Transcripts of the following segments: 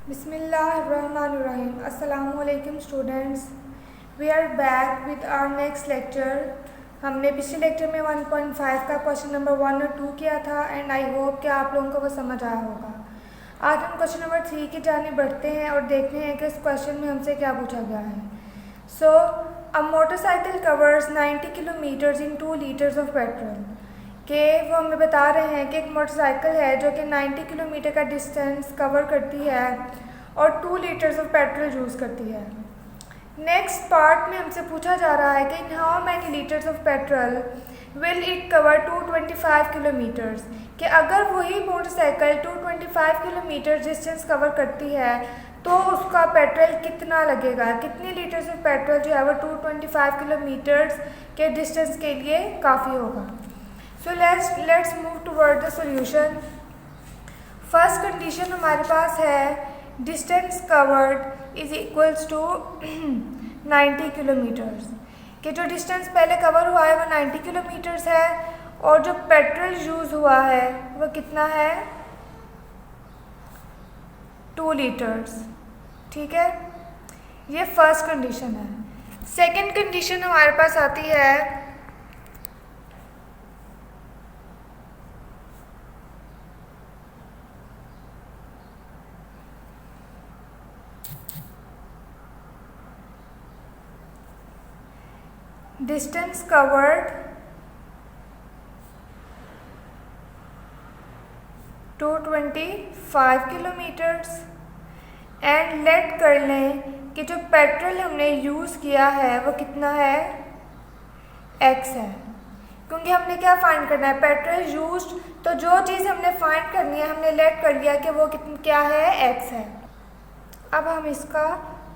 Bismillahirrahmanirrahim. Assalamu alaikum students. We are back with our next lecture. हमने पिछले lecture में 1.5 का क्वेश्चन नंबर 1 और 2 किया था एंड आई होप कि आप लोगों को वो समझ आया होगा। आज हम क्वेश्चन नंबर 3 की जानिब बढ़ते हैं और देखते हैं कि इस क्वेश्चन में हमसे क्या पूछा गया है। So a motorcycle covers 90 kilometres in 2 litres of petrol. कि वो हमें बता रहे हैं कि एक मोटरसाइकिल है जो कि 90 किलोमीटर का डिस्टेंस कवर करती है और 2 लीटर्स ऑफ पेट्रोल यूज़ करती है। नेक्स्ट पार्ट में हमसे पूछा जा रहा है कि in how many litres of petrol will it cover 225 kilometres. कि अगर वही मोटरसाइकिल 225 किलोमीटर डिस्टेंस कवर करती है तो उसका पेट्रोल कितना लगेगा, कितनी लीटर्स ऑफ पेट्रोल जो है वो 225 किलोमीटर्स के डिस्टेंस के लिए काफ़ी होगा। So let's move toward the solution. First condition हमारे पास है distance covered is equals to 90 kilometres. कि जो डिस्टेंस पहले कवर हुआ है वो 90 किलोमीटर्स है और जो पेट्रोल यूज़ हुआ है वो कितना है 2 लीटर्स। ठीक है, ये फर्स्ट कंडीशन है। सेकंड कंडीशन हमारे पास आती है distance covered 225 kilometres and let कर लें कि जो पेट्रोल हमने यूज़ किया है वो कितना है x है। क्योंकि हमने क्या फाइंड करना है, पेट्रोल यूज्ड, तो जो चीज़ हमने फाइंड करनी है हमने लेट कर लिया कि वो क्या है x है। अब हम इसका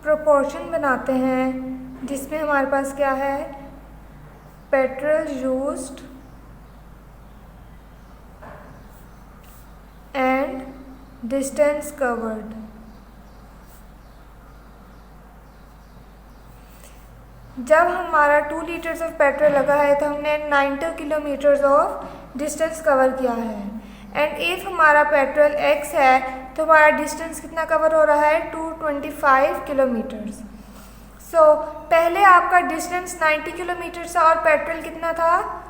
प्रोपोर्शन बनाते हैं जिसमें हमारे पास क्या है petrol used and distance covered. जब हमारा 2 लीटर्स ऑफ पेट्रोल लगा है तो हमने 90 किलोमीटर्स ऑफ डिस्टेंस कवर किया है एंड इफ़ हमारा पेट्रोल x है तो हमारा डिस्टेंस कितना कवर हो रहा है 225 किलोमीटर्स। सो पहले आपका डिस्टेंस 90 किलोमीटर था और पेट्रोल कितना था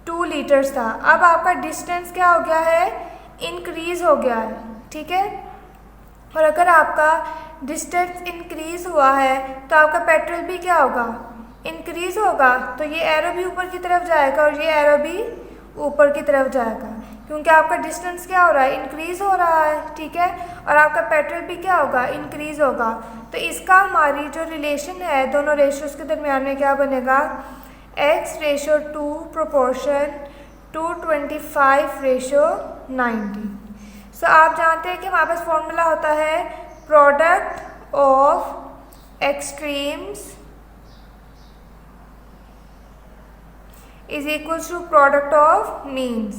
2 लीटर्स था। अब आपका डिस्टेंस क्या हो गया है, इंक्रीज़ हो गया है। ठीक है, और अगर आपका डिस्टेंस इंक्रीज़ हुआ है तो आपका पेट्रोल भी क्या होगा, इंक्रीज़ होगा। तो ये एरो भी ऊपर की तरफ जाएगा और ये एरो भी ऊपर की तरफ जाएगा क्योंकि आपका डिस्टेंस क्या हो रहा है, इंक्रीज़ हो रहा है। ठीक है, और आपका पेट्रोल भी क्या होगा, इंक्रीज़ होगा। तो इसका हमारी जो रिलेशन है दोनों रेशियोज के दरमियान में क्या बनेगा, x/2 प्रोपोर्शन 225/90। सो आप जानते हैं कि हमारे पास फॉर्मूला होता है product of extremes is equals to product of means.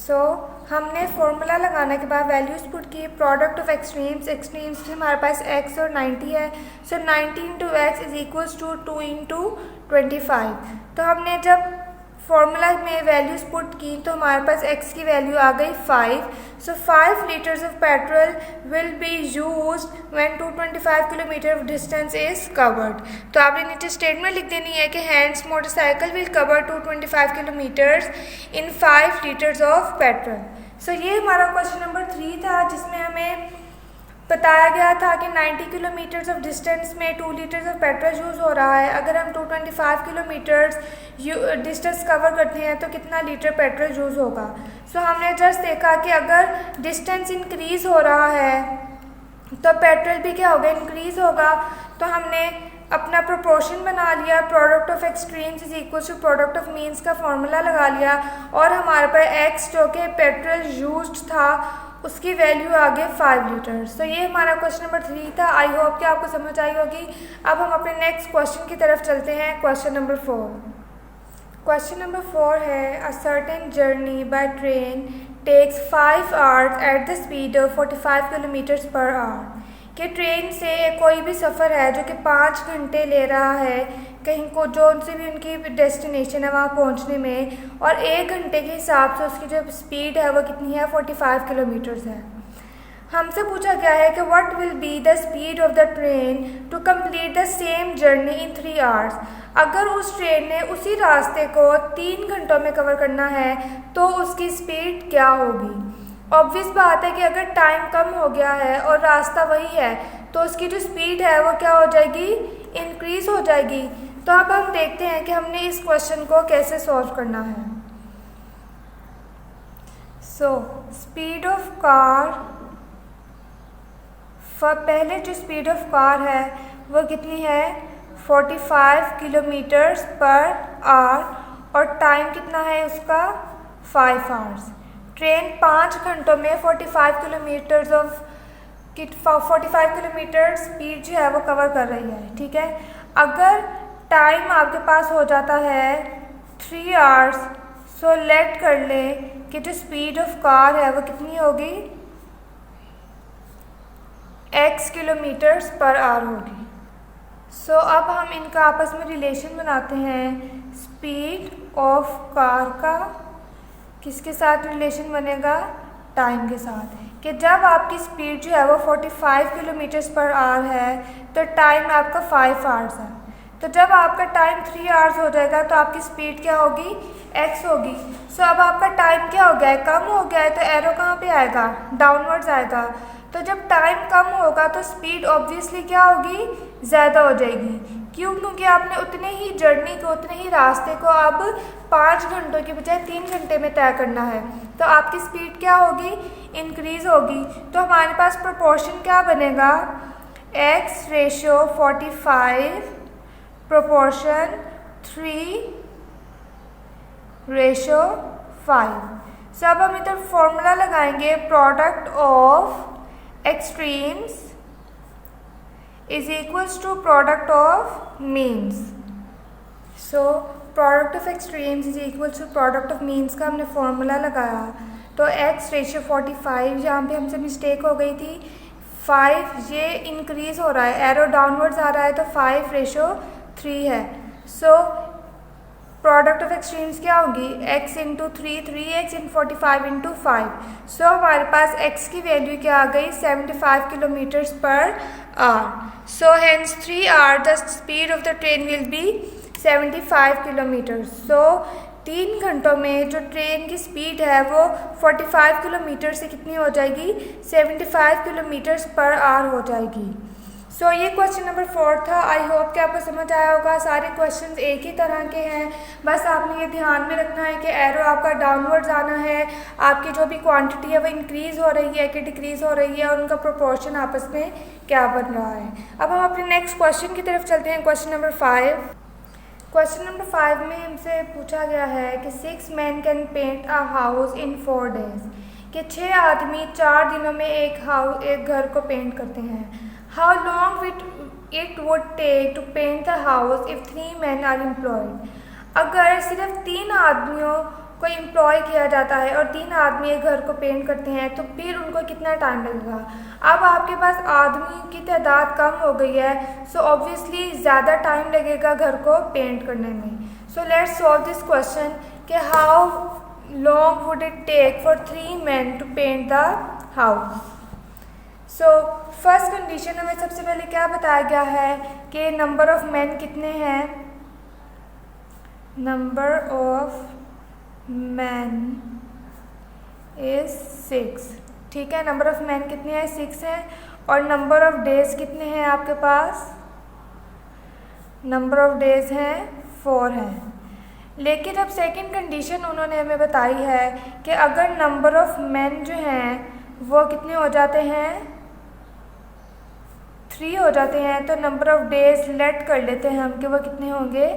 So हमने फॉर्मूला लगाने के बाद वैल्यूज़ पुट की, प्रोडक्ट ऑफ एक्सट्रीम्स, एक्सट्रीम्स हमारे पास x और 90 है। So 90 into X is equals to 2 into 25। तो हमने जब फॉर्मूला में वैल्यूज़ पुट की तो हमारे पास x की वैल्यू आ गई 5। So 5 litres of petrol will be used when 225 kilometre of distance is covered. तो आपने नीचे स्टेटमेंट लिख देनी है कि hence motorcycle will cover 225 kilometres in 5 litres of petrol. So ये हमारा क्वेश्चन नंबर 3 था जिसमें हमें बताया गया था कि 90 किलोमीटर्स ऑफ डिस्टेंस में 2 लीटर्स ऑफ पेट्रोल यूज़ हो रहा है। अगर हम 225 किलोमीटर्स डिस्टेंस कवर करते हैं तो कितना लीटर पेट्रोल यूज़ होगा। सो हमने जस्ट देखा कि अगर डिस्टेंस इंक्रीज़ हो रहा है तो पेट्रोल भी क्या होगा, इंक्रीज़ होगा। तो हमने अपना प्रोपोर्शन बना लिया, product of extremes is equal to product of means का फॉर्मूला लगा लिया और हमारे पास x जो कि पेट्रोल यूज्ड था उसकी वैल्यू आ गई 5 लीटर। तो ये हमारा क्वेश्चन नंबर 3 था। आई होप कि आपको समझ आई होगी। अब हम अपने नेक्स्ट क्वेश्चन की तरफ चलते हैं, क्वेश्चन नंबर 4। क्वेश्चन नंबर 4 है a certain journey by train takes 5 hours at the speed of 45 kilometres per hour. कि ट्रेन से कोई भी सफ़र है जो कि 5 घंटे ले रहा है कहीं को जो उनसे भी उनकी डेस्टिनेशन है वहाँ पहुँचने में, और 1 घंटे के हिसाब से उसकी जो स्पीड है वो कितनी है, 45 किलोमीटर्स है। हमसे पूछा गया है कि what will be the speed of the train to complete the same journey in 3 hours. अगर उस ट्रेन ने उसी रास्ते को 3 घंटों में कवर करना है तो उसकी स्पीड क्या होगी। ऑब्वियस बात है कि अगर टाइम कम हो गया है और रास्ता वही है तो उसकी जो स्पीड है वो क्या हो जाएगी, इंक्रीज़ हो जाएगी। तो अब हम देखते हैं कि हमने इस क्वेश्चन को कैसे सॉल्व करना है। स्पीड ऑफ कार, पहले जो स्पीड ऑफ कार है वो कितनी है, 45 किलोमीटर्स पर आवर, और टाइम कितना है उसका, 5 आवर्स। ट्रेन 5 घंटों में 45 किलोमीटर स्पीड जो है वो कवर कर रही है, ठीक है। अगर टाइम आपके पास हो जाता है 3 आवर्स, सो लेट कर ले कि जो स्पीड ऑफ कार है वो कितनी होगी, x किलोमीटर्स पर आवर होगी। सो अब हम इनका आपस में रिलेशन बनाते हैं। स्पीड ऑफ कार का किसके साथ रिलेशन बनेगा, टाइम के साथ, कि जब आपकी स्पीड जो है वो 45 किलोमीटर्स पर आवर है तो टाइम आपका 5 आवर्स है। तो जब आपका टाइम 3 आवर्स हो जाएगा तो आपकी स्पीड क्या होगी, x होगी। सो अब आपका टाइम क्या हो गया है, कम हो गया है, तो एरो कहाँ पे आएगा, डाउनवर्ड्स आएगा। तो जब टाइम कम होगा तो स्पीड ऑब्वियसली क्या होगी, ज़्यादा हो जाएगी। क्यों, क्योंकि आपने उतने ही जर्नी को, उतने ही रास्ते को अब 5 घंटों के बजाय 3 घंटे में तय करना है, तो आपकी स्पीड क्या होगी, इंक्रीज़ होगी। तो हमारे पास प्रोपोर्शन क्या बनेगा, x रेशो 45 प्रोपोर्शन 3 रेशो 5। सो अब हम इधर फॉर्मूला लगाएंगे, product of extremes is equals to product of means। so product of extremes is equals to product of means का हमने फॉर्मूला लगाया। तो x रेशो 45, यहाँ पे हमसे मिस्टेक हो गई थी, 5 ये इंक्रीज़ हो रहा है, एरो डाउनवर्ड्स आ रहा है, तो 5 रेशो 3 है। सो प्रोडक्ट ऑफ एक्सट्रीम्स क्या होगी, x इंटू 3, 3x इन 45 इंटू 5। सो हमारे पास x की वैल्यू क्या आ गई, 75 kilometres per hour. So hence 3 hour the speed of the train will be 75 kilometres. So 3 घंटों में जो ट्रेन की स्पीड है वो 45 किलोमीटर से कितनी हो जाएगी, 75 किलोमीटर्स पर आवर हो जाएगी। सो ये क्वेश्चन नंबर 4 था। आई होप कि आपको समझ आया होगा। सारे क्वेश्चंस एक ही तरह के हैं, बस आपने ये ध्यान में रखना है कि एरो आपका डाउनवर्ड्स आना है, आपकी जो भी क्वांटिटी है वो इंक्रीज़ हो रही है कि डिक्रीज़ हो रही है, और उनका प्रोपोर्शन आपस में क्या बन रहा है। अब हम अपने नेक्स्ट क्वेश्चन की तरफ चलते हैं, क्वेश्चन नंबर 5। क्वेश्चन नंबर 5 में हमसे पूछा गया है कि 6 men can paint a house in 4 days, कि 6 आदमी 4 दिनों में एक घर को पेंट करते हैं। How long it would take to paint the house if 3 men are employed। अगर सिर्फ 3 आदमियों को एम्प्लॉय किया जाता है और 3 आदमी एक घर को पेंट करते हैं तो फिर उनको कितना टाइम लगेगा। अब आपके पास आदमी की तादाद कम हो गई है, सो ऑब्वियसली ज़्यादा टाइम लगेगा घर को पेंट करने में। So let's solve this question कि how long would it take for 3 men to paint the house. So first condition हमें सबसे पहले क्या बताया गया है कि नंबर ऑफ मैन कितने हैं, नंबर ऑफ मैन इज 6, ठीक है। नंबर ऑफ मैन कितने हैं, 6 हैं, और नंबर ऑफ डेज कितने हैं आपके पास, नंबर ऑफ डेज हैं 4 हैं। लेकिन अब सेकंड कंडीशन उन्होंने हमें बताई है कि अगर नंबर ऑफ मैन जो हैं वो कितने हो जाते हैं, 3 हो जाते हैं, तो नंबर ऑफ डेज लेट कर लेते हैं हम कि वो कितने होंगे,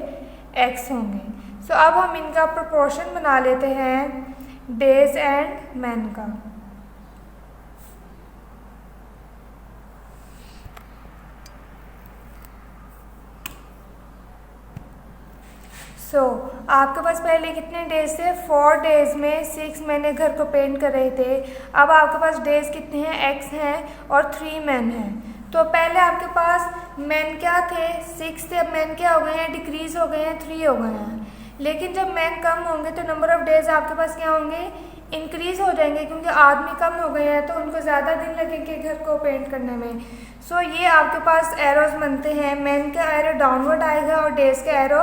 x होंगे। सो अब हम इनका प्रोपोर्शन बना लेते हैं डेज एंड मैन का। आपके पास पहले कितने डेज थे, 4 डेज में 6 मैंने घर को पेंट कर रहे थे। अब आपके पास डेज कितने हैं, x हैं और 3 मैन हैं। तो पहले आपके पास मैन क्या थे 6 थे, अब मैन क्या हो गए हैं, डिक्रीज हो गए हैं, 3 हो गए हैं। लेकिन जब मैन कम होंगे तो नंबर ऑफ डेज आपके पास क्या होंगे, इंक्रीज हो जाएंगे, क्योंकि आदमी कम हो गए हैं तो उनको ज़्यादा दिन लगेंगे घर को पेंट करने में। सो ये आपके पास एरोज बनते हैं, मैन का एरो डाउनवर्ड आएगा और डेज का एरो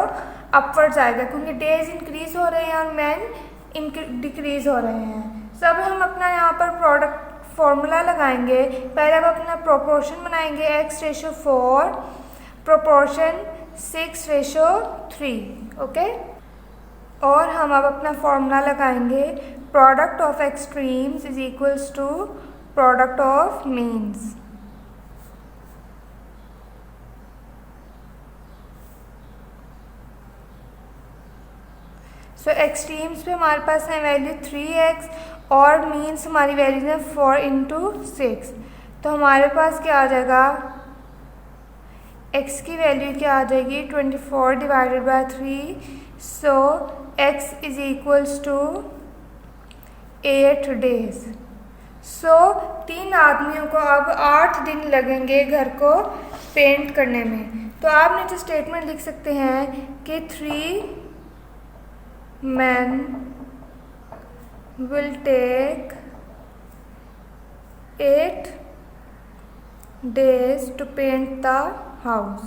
अपवर्ड्स आएगा, क्योंकि डेज इंक्रीज हो रहे हैं और मैन डिक्रीज हो रहे हैं। सब हम अपना यहाँ पर प्रोडक्ट फॉर्मूला लगाएंगे। पहले हम अपना प्रोपोर्शन बनाएंगे x/4, प्रोपोर्शन 6/3, ओके। और हम अब अपना फॉर्मूला लगाएंगे, product of extremes is equals to product of means. So extremes पे हमारे पास है वैल्यू 3x और मीन्स हमारी वैल्यू है 4 × 6। तो हमारे पास क्या आ जाएगा, x की वैल्यू क्या आ जाएगी 24 / 3। So x is equals to 8 days. So 3 आदमियों को अब 8 दिन लगेंगे घर को पेंट करने में। तो आप नीचे स्टेटमेंट लिख सकते हैं कि 3 men will take 8 days to paint the house.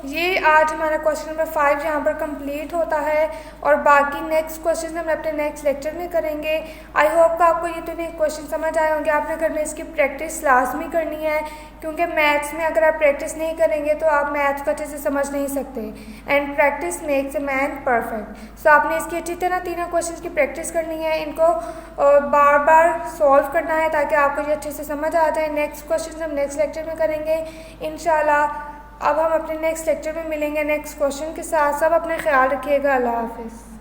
ये आज हमारा क्वेश्चन नंबर 5 यहाँ पर कंप्लीट होता है और बाकी नेक्स्ट क्वेश्चन हम अपने नेक्स्ट लेक्चर में करेंगे। आई होप कि आपको ये तीनों क्वेश्चन समझ आए होंगे। आपने घर में इसकी प्रैक्टिस लाजमी करनी है, क्योंकि मैथ्स में अगर आप प्रैक्टिस नहीं करेंगे तो आप मैथ्स को अच्छे से समझ नहीं सकते। And practice makes a man perfect. So आपने इसकी अच्छी तरह तीनों क्वेश्चन की प्रैक्टिस करनी है, इनको बार बार सॉल्व करना है ताकि आपको ये अच्छे से समझ आ जाए। नेक्स्ट क्वेश्चन हम नेक्स्ट लेक्चर में करेंगे इंशाल्लाह। अब हम अपने नेक्स्ट लेक्चर में मिलेंगे नेक्स्ट क्वेश्चन के साथ। सब अपना ख्याल रखिएगा। अल्लाह हाफिज़।